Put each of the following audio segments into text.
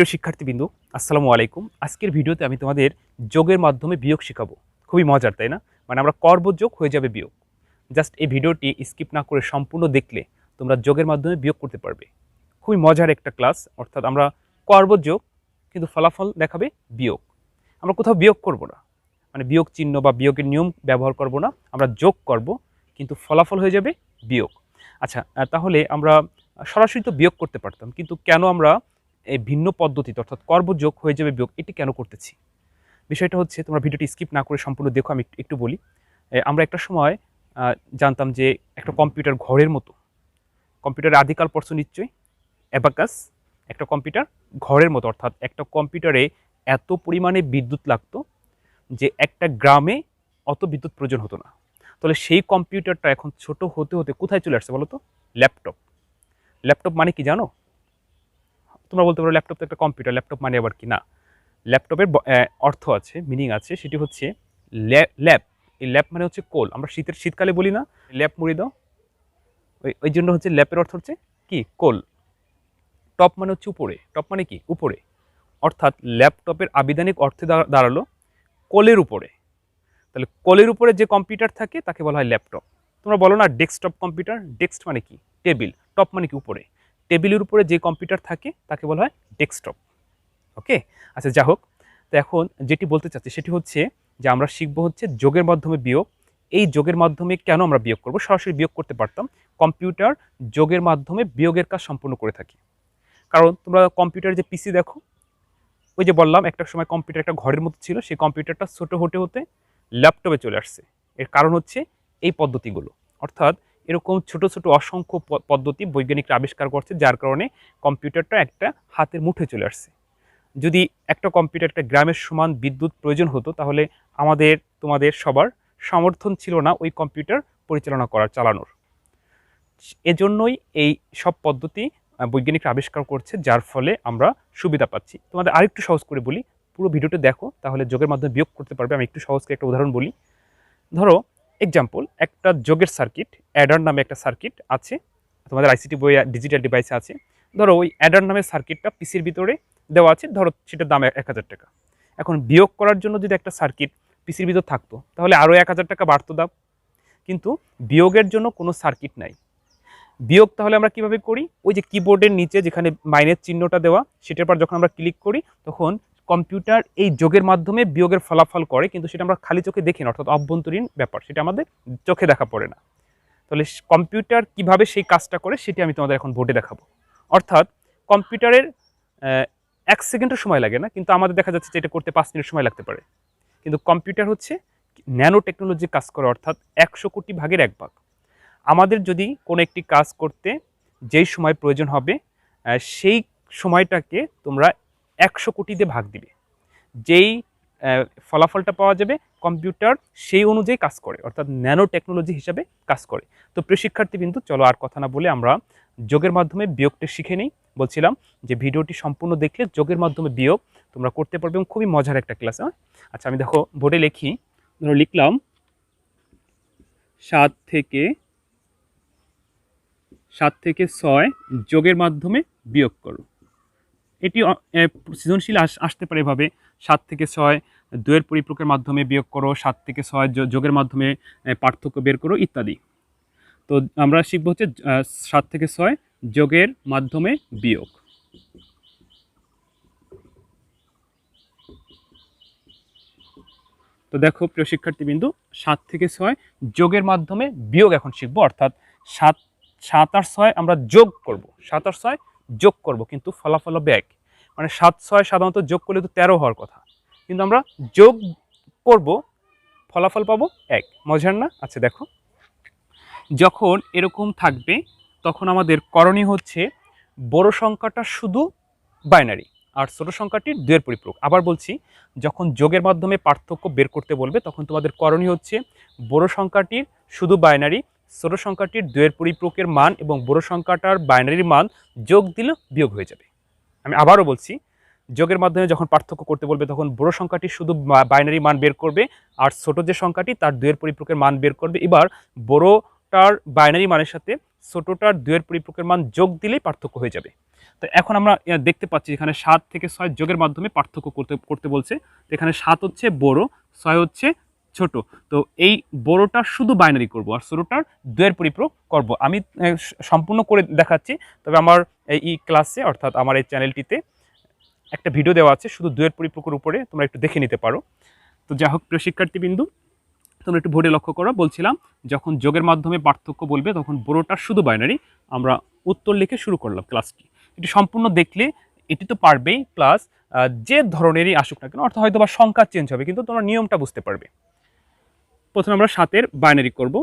প্রিয় শিক্ষার্থীবৃন্দ, আসসালামু আলাইকুম। আজকের ভিডিওতে আমি তোমাদের যোগের মাধ্যমে বিয়োগ শেখাবো। খুবই মজার, তাই না? মানে আমরা করব যোগ হয়ে যাবে বিয়োগ। জাস্ট এই ভিডিওটি স্কিপ না করে সম্পূর্ণ দেখলে তোমরা যোগের মাধ্যমে বিয়োগ করতে পারবে। খুবই মজার একটা ক্লাস, অর্থাৎ আমরা করব যোগ কিন্তু ফলাফল দেখাবে বিয়োগ। আমরা কোথাও বিয়োগ করব না, মানে বিয়োগ চিহ্ন বা বিয়োগের নিয়ম ব্যবহার করব না, আমরা যোগ করব কিন্তু ফলাফল হয়ে যাবে বিয়োগ। আচ্ছা, তাহলে আমরা সরাসরি তো বিয়োগ করতে পারতাম, কিন্তু কেন আমরা এই ভিন্ন পদ্ধতিতে অর্থাৎ করব যোগ হয়ে যাবে বিয়োগ এটি কেন করতেছি? বিষয়টা হচ্ছে, তোমরা ভিডিওটি স্কিপ না করে সম্পূর্ণ দেখো। আমি একটু বলি। আমরা একটা সময় জানতাম যে একটা কম্পিউটার ঘরের মতো। কম্পিউটারের আদিকাল পড়ছো নিশ্চয়ই, অ্যাবাকাস। একটা কম্পিউটার ঘরের মতো, অর্থাৎ একটা কম্পিউটারে এত পরিমাণে বিদ্যুৎ লাগতো যে একটা গ্রামে অত বিদ্যুৎ প্রয়োজন হতো না। তাহলে সেই কম্পিউটারটা এখন ছোট হতে হতে কোথায় চলে আসছে বলো তো? ল্যাপটপ। ল্যাপটপ মানে কি জানো? তোমরা বলতে পারো ল্যাপটপ তো একটা কম্পিউটার, ল্যাপটপ মানে আবার কি? না, ল্যাপটপের অর্থ আছে, মিনিং আছে, সেটি হচ্ছে ল্যাপ। এই ল্যাপ মানে হচ্ছে কোল। আমরা শীতকালে বলি না ল্যাপ মুড়ি দাও, ওই জন্য হচ্ছে ল্যাপের অর্থ হচ্ছে কি? কোল। টপ মানে হচ্ছে উপরে, টপ মানে কি? উপরে। অর্থাৎ ল্যাপটপের আবিধানিক অর্থে দাঁড়ালো কোলের উপরে। তাহলে কোলের উপরে যে কম্পিউটার থাকে তাকে বলা হয় ল্যাপটপ। তোমরা বলো না ডেস্কটপ কম্পিউটার। ডেস্ক মানে কি? টেবিল। টপ মানে কি? উপরে। টেবিলের উপরে যে কম্পিউটার থাকে তাকে বলা হয় ডেস্কটপ। ওকে, আচ্ছা, যা হোক। তো এখন যেটি বলতে চাচ্ছি সেটি হচ্ছে যে আমরা শিখবো হচ্ছে যোগের মাধ্যমে বিয়োগ। এই যোগের মাধ্যমে কেন আমরা বিয়োগ করব? সরাসরি বিয়োগ করতে পারতাম, কম্পিউটার যোগের মাধ্যমে বিয়োগের কাজ সম্পূর্ণ করে থাকে। কারণ তোমরা কম্পিউটার যে পিসি দেখো, ওই যে বললাম একটা সময় কম্পিউটার একটা ঘরের মতো ছিল, সেই কম্পিউটারটা ছোট হতে হতে ল্যাপটপে চলে আসছে। এর কারণ হচ্ছে এই পদ্ধতিগুলো। অর্থাৎ এরকম ছোট ছোট অসংখ্য পদ্ধতি বৈজ্ঞানিকরা আবিষ্কার করছে, যার কারণে কম্পিউটারটা একটা হাতের মুঠে চলে আসছে। যদি একটা কম্পিউটার একটা গ্রামের সমান বিদ্যুৎ প্রয়োজন হতো, তাহলে আমাদের তোমাদের সবার সমর্থন ছিল না ওই কম্পিউটার পরিচালনা করার, চালানোর। এজন্যই এই সব পদ্ধতি বৈজ্ঞানিকরা আবিষ্কার করছে, যার ফলে আমরা সুবিধা পাচ্ছি। তোমাদের আরেকটু সহজ করে বলি, পুরো ভিডিওটা দেখো, তাহলে যোগের মাধ্যমে বিয়োগ করতে পারবে। আমি একটু সহজ করে একটা উদাহরণ বলি। ধরো এক্সাম্পল, একটা যোগের সার্কিট, অ্যাডার নামে একটা সার্কিট আছে, তোমাদের আইসিটি বই ডিজিটাল ডিভাইসে আছে। ধরো ওই অ্যাডার নামের সার্কিটটা পিসির ভিতরে দেওয়া আছে, ধরো সেটার দাম 1000 টাকা। এখন বিয়োগ করার জন্য যদি একটা সার্কিট পিসির ভিতর থাকতো, তাহলে আরও 1000 টাকা বাড়তো দাম। কিন্তু বিয়োগের জন্য কোনো সার্কিট নাই। বিয়োগ তাহলে আমরা কিভাবে করি? ওই যে কিবোর্ডের নিচে যেখানে মাইনের চিহ্নটা দেওয়া, সেটার পর যখন আমরা ক্লিক করি, তখন কম্পিউটার এই যোগের মাধ্যমে বিয়োগের ফলাফল করে, কিন্তু সেটা আমরা খালি চোখে দেখি না, অর্থাৎ অভ্যন্তরীণ ব্যাপার, সেটা আমাদের চোখে দেখা পড়ে না। তাহলে কম্পিউটার কিভাবে সেই কাজটা করে সেটি আমি তোমাদের এখন বোর্ডে দেখাবো। অর্থাৎ কম্পিউটারের 1 সেকেন্ডের সময় লাগে না, কিন্তু আমাদের দেখা যাচ্ছে যে এটা করতে 5 মিনিট সময় লাগতে পারে। কিন্তু কম্পিউটার হচ্ছে ন্যানো টেকনোলজি কাজ করে, অর্থাৎ 100 কোটি ভাগের 1 ভাগ। আমাদের যদি কোনো একটি কাজ করতে যেই সময় প্রয়োজন হবে, সেই সময়টাকে তোমরা 100 কোটি দিয়ে ভাগ দিবে, যেই ফলাফলটা পাওয়া যাবে কম্পিউটার সেই অনুযায়ী কাজ করে, অর্থাৎ ন্যানো টেকনোলজি হিসাবে কাজ করে। তো প্রিয় শিক্ষার্থী বিন্দু, চলো আর কথা না বলে আমরা যোগের মাধ্যমে বিয়োগটা শিখে নিই। বলছিলাম যে ভিডিওটি সম্পূর্ণ দেখলে যোগের মাধ্যমে বিয়োগ তোমরা করতে পারবে, এবং খুবই মজার একটা ক্লাস। আচ্ছা, আমি দেখো বোর্ডে লিখি। ধরো লিখলাম 7 থেকে 6 যোগের মাধ্যমে বিয়োগ করো। এটি সৃজনশীল আসতে পারে এভাবে: 7 থেকে 6 2-এর পরিপ্রকের মাধ্যমে বিয়োগ করো, 7 থেকে 6 যোগের মাধ্যমে পার্থক্য বের করো, ইত্যাদি। তো আমরা শিখব হচ্ছে 7 থেকে 6 যোগের মাধ্যমে বিয়োগ। তো দেখো প্রিয় শিক্ষার্থীবৃন্দু, 7 থেকে 6 যোগের মাধ্যমে বিয়োগ এখন শিখবো। অর্থাৎ 7 আর 6 আমরা যোগ করব, 7 আর 6 যোগ করব, কিন্তু ফলাফল হবে 1। মানে 7-6 সাধারণত যোগ করলে তো 13 হওয়ার কথা, কিন্তু আমরা যোগ করব, ফলাফল পাবো 1। মজার না? আচ্ছা দেখো, যখন এরকম থাকবে তখন আমাদের করণীয় হচ্ছে বড় সংখ্যাটা শুধু বাইনারি আর ছোট সংখ্যাটির 2-এর পরিপূরক। আবার বলছি, যখন যোগের মাধ্যমে পার্থক্য বের করতে বলবে, তখন তোমাদের করণীয় হচ্ছে বড় সংখ্যাটির শুধু বাইনারি, ছোট সংখ্যাটির 2-এর পরিপূরকের মান এবং বড় সংখ্যাটার বাইনারির মান যোগ দিলে বিয়োগ হয়ে যাবে। আমি আবারও বলছি, যোগের মাধ্যমে যখন পার্থক্য করতে বলবে, তখন বড় সংখ্যাটি শুধু বাইনারি মান বের করবে, আর ছোট যে সংখ্যাটি তার 2-এর পরিপূরকের মান বের করবে। এবার বড়টার বাইনারি মানের সাথে ছোটোটার 2-এর পরিপূরকের মান যোগ দিলেই পার্থক্য হয়ে যাবে। তো এখন আমরা দেখতে পাচ্ছি এখানে 7 থেকে 6 যোগের মাধ্যমে পার্থক্য করতে বলছে। তো এখানে 7 হচ্ছে বড়, 6 হচ্ছে ছোট। তো এই বড়টার শুধু বাইনারি করব আর ছোটটার 2-এর পরিপূরক করব। আমি সম্পূর্ণ করে দেখাচ্ছি, তবে আমার এই ক্লাসে অর্থাৎ আমার এই চ্যানেলটিতে একটা ভিডিও দেওয়া আছে শুধু 2-এর পরিপূরকের উপরে, তোমরা একটু দেখে নিতে পারো। তো যাই হোক, প্রিয় শিক্ষার্থীবৃন্দু, তোমরা একটু বোর্ডে লক্ষ্য করো, বলছিলাম যখন যোগের মাধ্যমে পার্থক্য বলবে তখন বড়টার শুধু বাইনারি। আমরা উত্তর লিখে শুরু করলাম ক্লাসটি। এটি সম্পূর্ণ দেখলে এটি তো পারবেই, প্লাস যে ধরনেরই আসুক না কেন, অর্থাৎ হয়তো বা সংখ্যা চেঞ্জ হবে কিন্তু তোমরা নিয়মটা বুঝতে পারবে। প্রথমে আমরা 7-এর বাইনারি করব,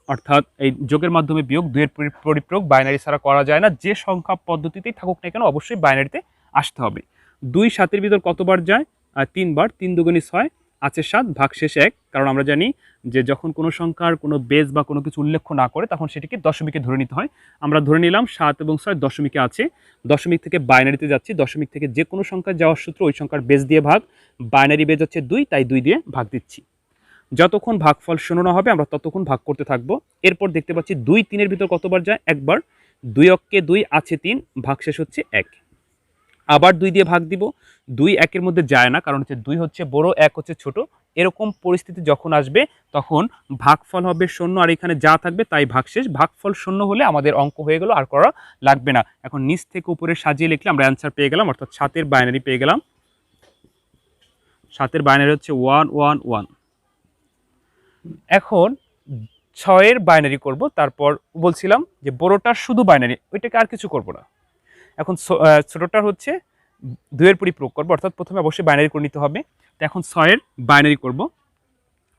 অর্থাৎ এই যোগের মাধ্যমে বিয়োগ 2-এর পরিপূরক বাইনারি ছাড়া করা যায় না। যে সংখ্যা পদ্ধতিতেই থাকুক না কেন অবশ্যই বাইনারিতে আসতে হবে। 2 7-এর ভিতর কতবার যায়? 3 বার। 3 দুগুণে 6 আছে 7, ভাগশেষ 1। কারণ আমরা জানি যে যখন কোনো সংখ্যার কোনো বেজ বা কোনো কিছু উল্লেখ না করে তখন সেটিকে দশমিকে ধরে নিতে হয়। আমরা ধরে নিলাম 7 এবং 6 দশমিকে আছে, দশমিক থেকে বাইনারিতে যাচ্ছি, দশমিক থেকে যে কোনো সংখ্যা যাওয়ার সূত্র ওই সংখ্যার বেজ দিয়ে ভাগ, বাইনারি বেজ হচ্ছে 2, তাই 2 দিয়ে ভাগ দিচ্ছি। যতক্ষণ ভাগফল 0 না হবে আমরা ততক্ষণ ভাগ করতে থাকবো। এরপর দেখতে পাচ্ছি 2 3-এর ভিতর কতবার যায়? একবার। 2 অক্কে 2 আছে 3, ভাগশেষ হচ্ছে 1। আবার 2 দিয়ে ভাগ দিব। 2 1-এর মধ্যে যায় না, কারণ হচ্ছে 2 হচ্ছে বড়, 1 হচ্ছে ছোট। এরকম পরিস্থিতি যখন আসবে তখন ভাগফল হবে 0 আর এখানে যা থাকবে তাই ভাগশেষ। ভাগফল 0 হলে আমাদের অঙ্ক হয়ে গেল, আর করা লাগবে না। এখন নিচ থেকে উপরে সাজিয়ে লিখলে আমরা অ্যান্সার পেয়ে গেলাম, অর্থাৎ 7-এর বাইনারি পেয়ে গেলাম। 7-এর বাইনারি হচ্ছে 1 1 1। এখন 6-এর বাইনারি করব, তারপর বলছিলাম যে বড়টার শুধু বাইনারি, ওইটাকে আর কিছু করব না। এখন ছোটটার হচ্ছে 2-এর পরিপূরক করব, অর্থাৎ প্রথমে অবশ্যই বাইনারি করে নিতে হবে। তো এখন 6-এর বাইনারি করব।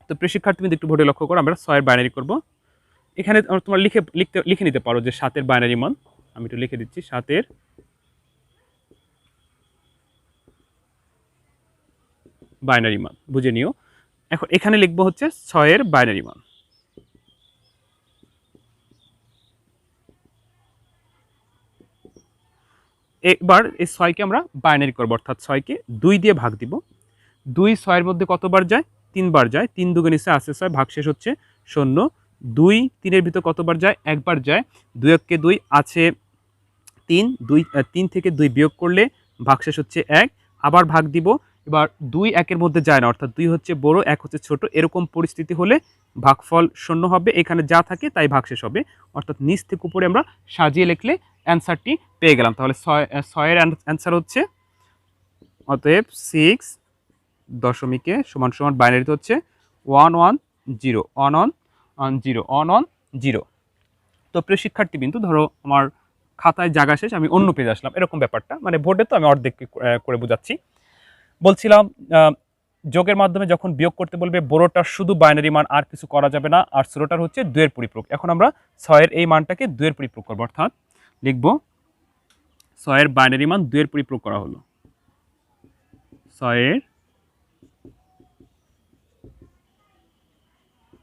তো প্রিয় শিক্ষার্থীবৃন্দ একটু বোর্ডে লক্ষ্য করো, আমরা 6-এর বাইনারি করব। এখানে তোমরা লিখে নিতে পারো যে 7-এর বাইনারি মান। আমি একটু লিখে দিচ্ছি, 7-এর বাইনারি মান বুঝে নিও। এখন এখানে লিখবো হচ্ছে 6-এর বাইনারি মান। এবার এই 6-কে আমরা বাইনারি করব, অর্থাৎ 6-কে 2 দিয়ে ভাগ দিব। 2 6-এর মধ্যে কতবার যায়? 3 বার যায়। 3 দুগুণে আছে 6, ভাগশেষ হচ্ছে 0। 2 3-এর ভিতর কতবার যায়? একবার যায়। 2 1-কে 2 আছে 3, 3 থেকে 2 বিয়োগ করলে ভাগশেষ হচ্ছে 1। আবার ভাগ দিব। এবার 2 1-এর মধ্যে যায় না, অর্থাৎ 2 হচ্ছে বড়, 1 হচ্ছে ছোট। এরকম পরিস্থিতি হলে ভাগফল 0 হবে, এখানে যা থাকে তাই ভাগশেষ হবে। অর্থাৎ নিচ থেকে উপরে আমরা সাজিয়ে লিখলে অ্যান্সারটি পেয়ে গেলাম। তাহলে 6-এর অ্যান্সার হচ্ছে, অতএব 6 দশমিকে সমান সমান বাইনারিতে হচ্ছে 1 1 0 1 1 0 1 1 0। তো প্রিয় শিক্ষার্থীবৃন্দ, ধরো আমার খাতায় জায়গা শেষ, আমি অন্য পেজে আসলাম, এরকম ব্যাপারটা, মানে বোর্ডে তো আমি অর্ধেক করে বোঝাচ্ছি। বলছিলাম যোগের মাধ্যমে যখন বিয়োগ করতে বলবে বড়টার শুধু বাইনারি মান, আর কিছু করা যাবে না, আর ছোটটার হচ্ছে 2-এর পরিপূরক। এখন আমরা 6-এর এই মানটাকে 2-এর পরিপূরক করবো, অর্থাৎ লিখব 6-এর বাইনারি মান 2-এর পরিপূরক করা হলো। 6-এর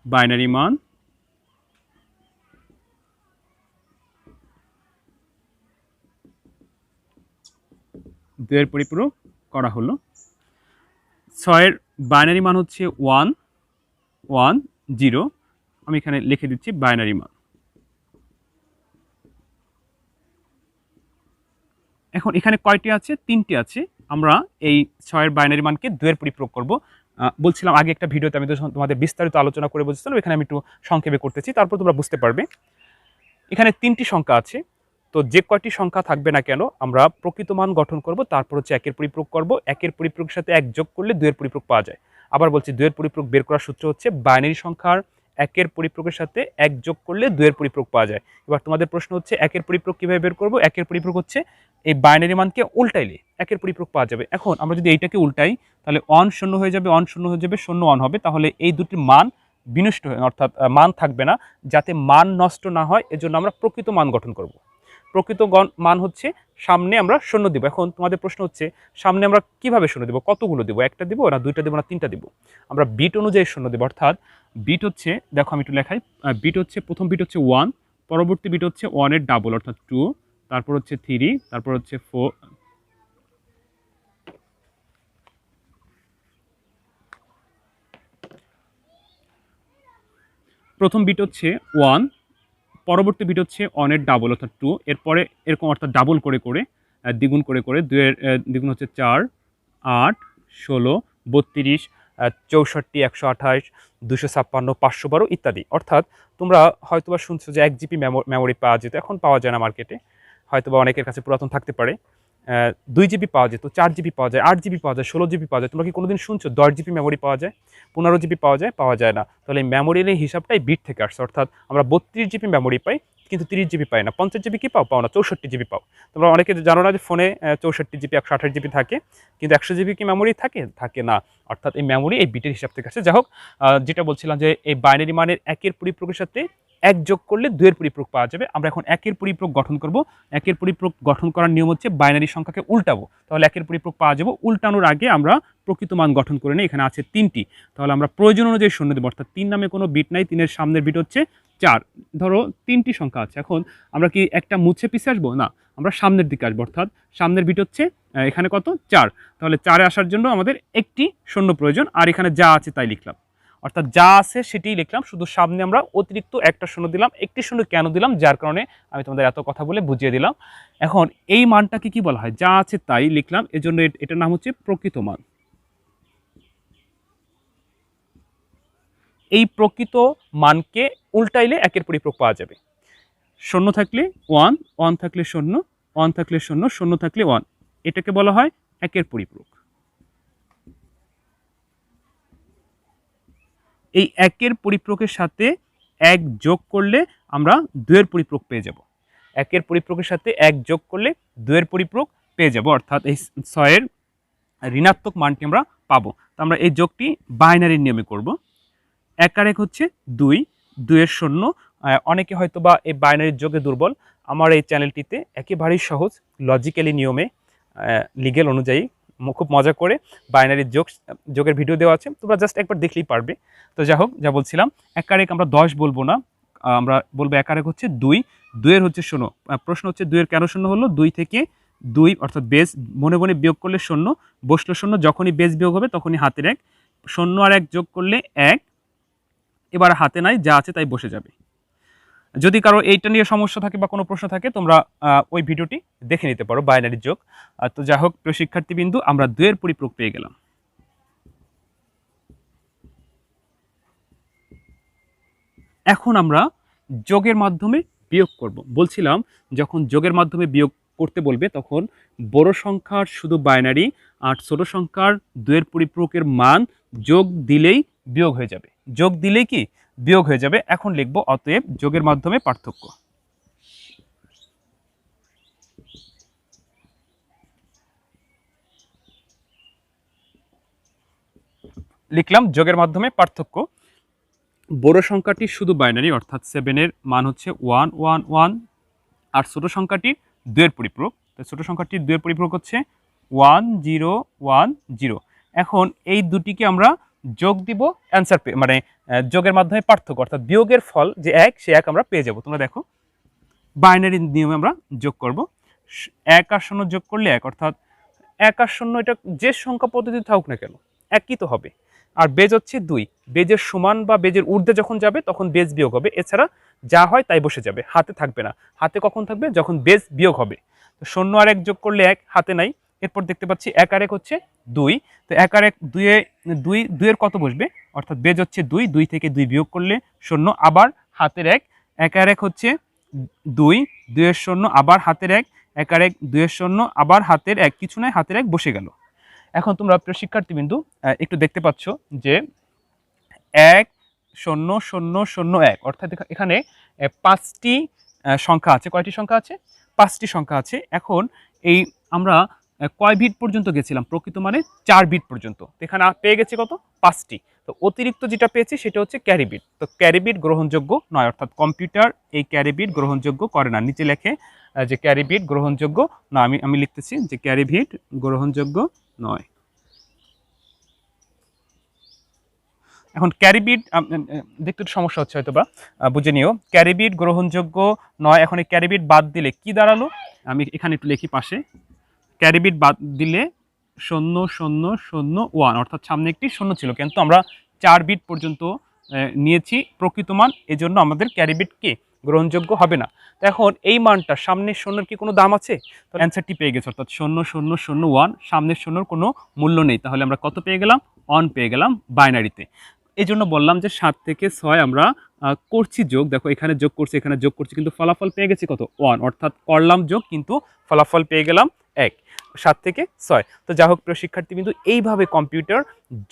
বাইনারি মান 2-এর পরিপূরক করা হলো। 6-এর বাইনারি মান হচ্ছে 1 1 0। আমি এখানে লিখে দিচ্ছি বাইনারি মান। এখন এখানে কয়টি আছে? 3টি আছে। আমরা এই 6-এর বাইনারি মানকে 2-এর পরিপূরক করব। বলছিলাম আগে একটা ভিডিওতে আমি তো তোমাদের বিস্তারিত আলোচনা করে বলছিলাম, এখানে আমি একটু সংক্ষেপে করতেছি, তারপর তোমরা বুঝতে পারবে। এখানে 3টি সংখ্যা আছে, তো যে কয়টি সংখ্যা থাকবে না কেন আমরা প্রকৃত মান গঠন করব, তারপর হচ্ছে 1-এর পরিপূরক করব। 1-এর পরিপূরকের সাথে 1 যোগ করলে 2-এর পরিপূরক পাওয়া যায়। আবার বলছি, 2-এর পরিপূরক বের করার সূত্র হচ্ছে বাইনারি সংখ্যার 1-এর পরিপূরকের সাথে 1 যোগ করলে 2-এর পরিপূরক পাওয়া যায়। এবার তোমাদের প্রশ্ন হচ্ছে 1-এর পরিপূরক কিভাবে বের করব? 1-এর পরিপূরক হচ্ছে এই বাইনারি মানকে উল্টাইলে 1-এর পরিপূরক পাওয়া যাবে। এখন আমরা যদি এইটাকে উল্টাই তাহলে 1 0 হয়ে যাবে, 1 0 হয়ে যাবে, 0 1 হবে। তাহলে এই দুটির মান বিনষ্ট হয়, অর্থাৎ মান থাকবে না। যাতে মান নষ্ট না হয় এজন্য আমরা প্রকৃত মান গঠন করব। প্রকৃত মান হচ্ছে সামনে আমরা 0 দিব। এখন তোমাদের প্রশ্ন হচ্ছে সামনে আমরা কিভাবে 0 দিব? কতগুলো দিব? একটা দিব না, দুইটা দিব না, তিনটা দিব? আমরা বিট অনুযায়ী 0 দিব, অর্থাৎ বিট হচ্ছে, দেখো আমি একটু লেখাই, বিট হচ্ছে, প্রথম বিট হচ্ছে 1, পরবর্তী বিট হচ্ছে 1-এর ডাবল অর্থাৎ 2, তারপর হচ্ছে 3, তারপর হচ্ছে 4, প্রথম বিট হচ্ছে 1, পরবর্তী বিট হচ্ছে অনের ডাবল অর্থাৎ 2, এরপরে এরকম অর্থাৎ ডাবল করে করে দ্বিগুণ করে করে 2-এর দ্বিগুণ হচ্ছে 4, 8, 16, 32, 64, 128, 256, 512 ইত্যাদি। অর্থাৎ তোমরা হয়তোবা শুনছো যে 1 জিবি মেমোরি পাওয়া যেত, এখন পাওয়া যায় না মার্কেটে, হয়তোবা অনেকের কাছে পুরাতন থাকতে পারে। 2 জিবি পাওয়া যেত, 4 জিবি পাওয়া যায়, 8 জিবি পাওয়া যায়, 16 জিবি পাওয়া যায়। তোমরা কি কোনোদিন শুনছো 10 জিবি মেমোরি পাওয়া যায়, 15 জিবি পাওয়া যায়? পাওয়া যায় না। তাহলে এই মেমোরির এই হিসাবটাই বিট থেকে আসছে, অর্থাৎ আমরা 32 জিবি মেমোরি পাই কিন্তু 30 জিবি পাই না। 50 জিবি কি পাও? পাও না। 64 জিবি পাও। তোমরা অনেকে জানো না যে ফোনে 64 জিবি 128 জিবি থাকে, কিন্তু 100 জিবি কি মেমোরি থাকে? থাকে না। অর্থাৎ এই মেমোরি এই বিটের হিসাব থেকে আসছে। যাই হোক, যেটা বলছিলাম যে এই বাইনারি মানের 1-এর পরিপ্রকের সাথে 1 যোগ করলে 2-এর পরিপ্রক পাওয়া যাবে। আমরা এখন 1-এর পরিপ্রক গঠন করব। 1-এর পরিপ্রক গঠন করার নিয়ম হচ্ছে বাইনারি সংখ্যাকে উল্টাবো, তাহলে 1-এর পরিপ্রক পাওয়া যাবে। উল্টানোর আগে আমরা প্রকৃত মান গঠন করে নিই। এখানে আছে 3টি, তাহলে আমরা প্রয়োজন অনুযায়ী শূন্য দেবো, অর্থাৎ 3 নামে কোনো বিট নাই, 3-এর সামনের বিট হচ্ছে 4। ধরো 3টি সংখ্যা আছে, এখন আমরা কি একটা মুছে পিছে আসবো? না, আমরা সামনের দিকে আসবো, অর্থাৎ সামনের বিট হচ্ছে এখানে কত? 4। তাহলে 4-এ আসার জন্য আমাদের একটি শূন্য প্রয়োজন, আর এখানে যা আছে তাই লিখলাম, অর্থাৎ যা আছে সেটাই লিখলাম, শুধু সামনে আমরা অতিরিক্ত একটা শূন্য দিলাম। একটি শূন্য কেন দিলাম? যার কারণে আমি তোমাদের এত কথা বলে বুঝিয়ে দিলাম। এখন এই মানটাকে কি বলা হয়? যা আছে তাই লিখলাম, এজন্য এটার নাম হচ্ছে প্রকৃত মান। এই প্রকৃত মানকে উল্টাইলে 1-এর পরিপ্রক পাওয়া যাবে। শূন্য থাকলে 1, 1 থাকলে 0, 1 থাকলে 0, 0 থাকলে 1, এটাকে বলা হয় 1-এর পরিপ্রক। এই 1-এর পরিপ্রকের সাথে 1 যোগ করলে আমরা 2-এর পরিপ্রক পেয়ে যাব। 1-এর পরিপ্রকের সাথে 1 যোগ করলে 2-এর পরিপ্রক পেয়ে যাব, অর্থাৎ এই 6-এর ঋণাত্মক মানটি আমরা পাবো। তো আমরা এই যোগটি বাইনারির নিয়মে করব। 1 আর 1 হচ্ছে 2, 2-এর 0। অনেকে হয়তো বা এই বাইনারির যোগে দুর্বল। আমার এই চ্যানেলটিতে একেবারেই সহজ লজিক্যালি নিয়মে লিগ্যাল অনুযায়ী খুব মজা করে বাইনারির যোগের ভিডিও দেওয়া আছে, তোমরা জাস্ট একবার দেখলেই পারবে। তো যাই হোক, যা বলছিলাম, 1 আর 1 আমরা 10 বলবো না, আমরা বলবো 1 আর 1 হচ্ছে 2, 2-এর হচ্ছে 0। প্রশ্ন হচ্ছে 2-এর কেন 0 হলো? 2 থেকে 2 অর্থাৎ বেস মনে মনে বিয়োগ করলে 0 বসলো 0, যখনই বেস বিয়োগ হবে তখনই হাতের 1, 0 আর 1 যোগ করলে 1, এবার হাতে নাই, যা আছে তাই বসে যাবে। যদি কারো এইটা নিয়ে সমস্যা থাকে বা কোনো প্রশ্ন থাকে, তোমরা ওই ভিডিওটি দেখে নিতে পারো, বাইনারি যোগ। তো যাই হোক, প্রিয় শিক্ষার্থীবৃন্দু, আমরা 2-এর পরিপ্রক পেয়ে গেলাম। এখন আমরা যোগের মাধ্যমে বিয়োগ করব। বলছিলাম যখন যোগের মাধ্যমে বিয়োগ করতে বলবে তখন বড় সংখ্যার শুধু বাইনারি আর ছোট সংখ্যার 2-এর পরিপ্রকের মান যোগ দিলেই বিয়োগ হয়ে যাবে। যোগ দিলেই কি বিয়োগ হয়ে যাবে। এখন লিখব অতএব যোগের মাধ্যমে পার্থক্য। লিখলাম যোগের মাধ্যমে পার্থক্য। বড় সংখ্যাটি শুধু বাইনারি অর্থাৎ 7-এর মান হচ্ছে 1 1 1, আর ছোট সংখ্যাটির 2-এর পরিপ্রক। তো ছোট সংখ্যাটির 2-এর পরিপ্রক হচ্ছে 1 0 1 0। এখন এই দুটিকে আমরা যোগ দিব, অ্যান্সার মানে যোগের মাধ্যমে পার্থক্য অর্থাৎ বিয়োগের ফল যে 1, সে 1 আমরা পেয়ে যাব। তোমরা দেখো, বাইনারি নিয়মে আমরা যোগ করব। 1 আর 0 যোগ করলে 1, অর্থাৎ 1 আর 0 এটা যে সংখ্যা পদ্ধতি থাকুক না কেন একই তো হবে। আর বেজ হচ্ছে 2, বেজের সমান বা বেজের ঊর্ধ্বে যখন যাবে তখন বেজ বিয়োগ হবে, এছাড়া যা হয় তাই বসে যাবে, হাতে থাকবে না। হাতে কখন থাকবে? যখন বেজ বিয়োগ হবে। তো 0 আর 1 যোগ করলে 1, হাতে নাই। এরপর দেখতে পাচ্ছি 1 আর 1 হচ্ছে 2। তো 1 আর 1 2-এর কত বসবে? অর্থাৎ বেজ হচ্ছে 2, 2 থেকে 2 বিয়োগ করলে 0, আবার হাতের 1। 1 আর 1 হচ্ছে 2, 2-এর 0, আবার হাতের 1, 1 আর 1 2-এর 0, আবার হাতের 1, কিছু নাই, হাতের 1 বসে গেল। এখন তোমরা প্রিয় শিক্ষার্থীবৃন্দু একটু দেখতে পাচ্ছ যে 1 0 0 0 1, অর্থাৎ এখানে 5টি সংখ্যা আছে। কয়টি সংখ্যা আছে? 5টি সংখ্যা আছে। এখন এই আমরা কয় বিট পর্যন্ত গেছিলাম? প্রকৃত মানে 4 বিট পর্যন্ত। এখানে পেয়ে গেছি কত? 5টি। তো অতিরিক্ত যেটা পেয়েছি সেটা হচ্ছে ক্যারি বিট। তো ক্যারি বিট গ্রহণযোগ্য নয়, অর্থাৎ কম্পিউটার এই ক্যারি বিট গ্রহণযোগ্য করে না। নিচে লেখে যে ক্যারি বিট গ্রহণযোগ্য না, আমি লিখতেছি যে ক্যারি বিট গ্রহণযোগ্য নয়। এখন ক্যারি বিট দেখতে একটু সমস্যা হচ্ছে, হয়তো বা বুঝে নিও। ক্যারি বিট গ্রহণযোগ্য নয়। এখন এই ক্যারি বিট বাদ দিলে কি দাঁড়ালো? আমি এখানে একটু লিখি পাশে। ক্যারি বিট বাদ দিলে 0 0 0 1, অর্থাৎ সামনে একটি 0 ছিল, কিন্তু আমরা 4 বিট পর্যন্ত নিয়েছি প্রকৃত মান, এজন্য আমাদের ক্যারি বিট কি গ্রহণযোগ্য হবে না। তো এখন এই মানটা সামনের শূন্যর কি কোনো দাম আছে? তো অ্যান্সারটি পেয়ে গেছে, অর্থাৎ 0001, সামনের শূন্যর কোনো মূল্য নেই। তাহলে আমরা কত পেয়ে গেলাম? 1 পেয়ে গেলাম বাইনারিতে। এই জন্য বললাম যে 7 থেকে 6 আমরা করছি যোগ, দেখো এখানে যোগ করছি, এখানে যোগ করছি, কিন্তু ফলাফল পেয়ে গেছি কত? 1, অর্থাৎ করলাম যোগ কিন্তু ফলাফল পেয়ে গেলাম 1, 7 থেকে 6। তো যাই হোক প্রিয় শিক্ষার্থী, কিন্তু এইভাবে কম্পিউটার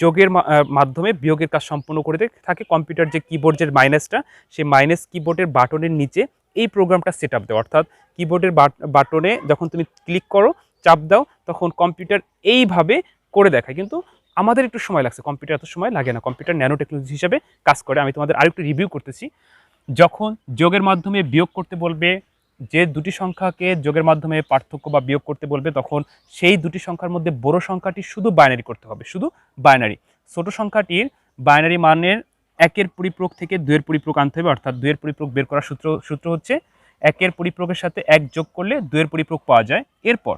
যোগের মাধ্যমে বিয়োগের কাজ সম্পন্ন করে থাকে। কম্পিউটার যে কিবোর্ডের মাইনাসটা, সেই মাইনাস কিবোর্ডের বাটনের নিচে এই প্রোগ্রামটা সেট আপ দেওয়া, অর্থাৎ কিবোর্ডের বাটনে যখন তুমি ক্লিক করো, চাপ দাও, তখন কম্পিউটার এইভাবে করে দেখায়। কিন্তু আমাদের একটু সময় লাগছে, কম্পিউটার এত সময় লাগে না, কম্পিউটার ন্যানো টেকনোলজি হিসেবে কাজ করে। আমি তোমাদের আরেকটু রিভিউ করতেছি। যখন যোগের মাধ্যমে বিয়োগ করতে বলবে, যে দুটি সংখ্যাকে যোগের মাধ্যমে পার্থক্য বা বিয়োগ করতে বলবে, তখন সেই দুটি সংখ্যার মধ্যে বড় সংখ্যাটি শুধু বাইনারি করতে হবে, শুধু বাইনারি। ছোট সংখ্যাটির বাইনারি মানের 1-এর পরিপূরক থেকে 2-এর পরিপূরক আনতে হবে, অর্থাৎ 2-এর পরিপূরক বের করার সূত্র হচ্ছে 1-এর পরিপূরকের সাথে 1 যোগ করলে 2-এর পরিপূরক পাওয়া যায়। এরপর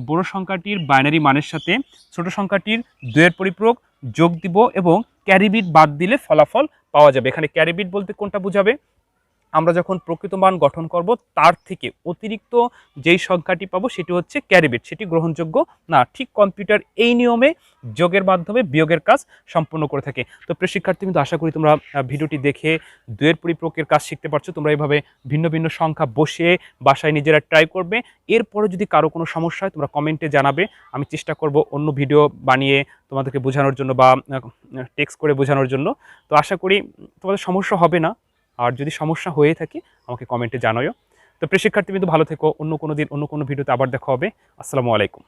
বড় সংখ্যাটির বাইনারি মানের সাথে ছোট সংখ্যাটির 2-এর পরিপূরক যোগ দিব এবং ক্যারি বিট বাদ দিলে ফলাফল পাওয়া যাবে। এখানে ক্যারি বিট বলতে কোনটা বোঝাবে? আমরা যখন প্রকৃত মান গঠন করব, তার থেকে অতিরিক্ত যেই সংখ্যাটি পাবো সেটি হচ্ছে ক্যারি বিট, সেটি গ্রহণযোগ্য না। ঠিক কম্পিউটার এই নিয়মে যোগের মাধ্যমে বিয়োগের কাজ সম্পন্ন করে থাকে। তো প্রিয় শিক্ষার্থী, কিন্তু আশা করি তোমরা ভিডিওটি দেখে 2-এর পরিপূরকের কাজ শিখতে পারছো। তোমরা এইভাবে ভিন্ন ভিন্ন সংখ্যা বসে বাসায় নিজেরা ট্রাই করবে। এরপরে যদি কারো কোনো সমস্যা হয় তোমরা কমেন্টে জানাবে, আমি চেষ্টা করব অন্য ভিডিও বানিয়ে তোমাদেরকে বোঝানোর জন্য বা টেক্সট করে বোঝানোর জন্য। তো আশা করি তোমাদের সমস্যা হবে না। আর যদি সমস্যা হয়ে থাকে আমাকে কমেন্টে জানাও। তো প্রিয় শিক্ষার্থী, কিন্তু ভালো থেকো। অন্য কোনো দিন অন্য কোনো ভিডিওতে আবার দেখা হবে। আসসালামু আলাইকুম।